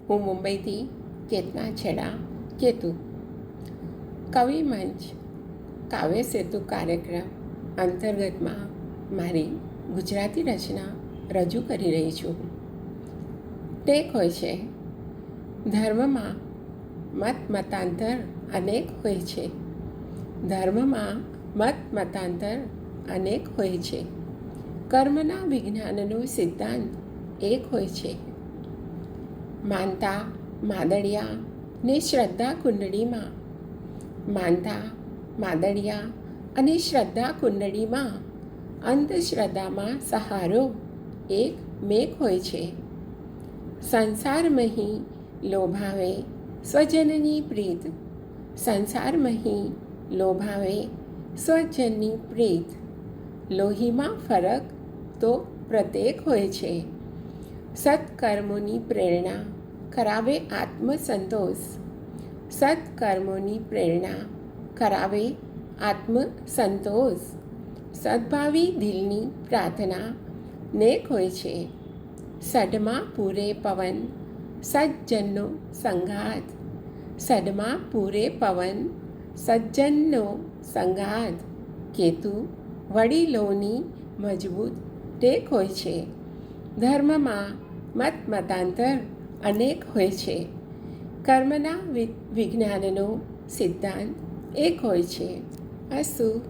હું મુંબઈથી કેતના છેડા કેતુ. કવિ મંચ કાવ્ય સેતુ કાર્યક્રમ અંતર્ગતમાં મારી ગુજરાતી રચના રજૂ કરી રહી છું. ટેક હોય છે. ધર્મમાં મતાંતર અનેક હોય છે. ધર્મમાં મતાંતર અનેક હોય છે. કર્મના વિજ્ઞાનનો સિદ્ધાંત એક હોય છે. માનતા માદળિયા ને શ્રદ્ધા કુંડળીમાં માનતા માદળિયા અને શ્રદ્ધા કુંડળીમાં અંધશ્રદ્ધામાં સહારો એક મેઘ હોય છે. સંસારમહી લોભાવે સ્વજનની પ્રીત. સંસારમહી લોભાવે સ્વજનની પ્રીત. લોહીમાં ફરક તો પ્રત્યેક હોય છે. સત્કર્મોની પ્રેરણા કરાવે આત્મસંતોષ. સત્કર્મોની પ્રેરણા કરાવે આત્મસંતોષ. સદભાવી દિલની પ્રાર્થના નેક હોય છે. સડમાં પૂરે પવન સજ્જનનો સંઘાત. સડમાં પૂરે પવન સજ્જનનો સંઘાત. કેતુ વડીલોની મજબૂત ટેક હોય છે. ધર્મમાં મતાંતર અનેક હોય છે. કર્મના વિજ્ઞાનનો સિદ્ધાંત એક હોય છે. અસ્તુ.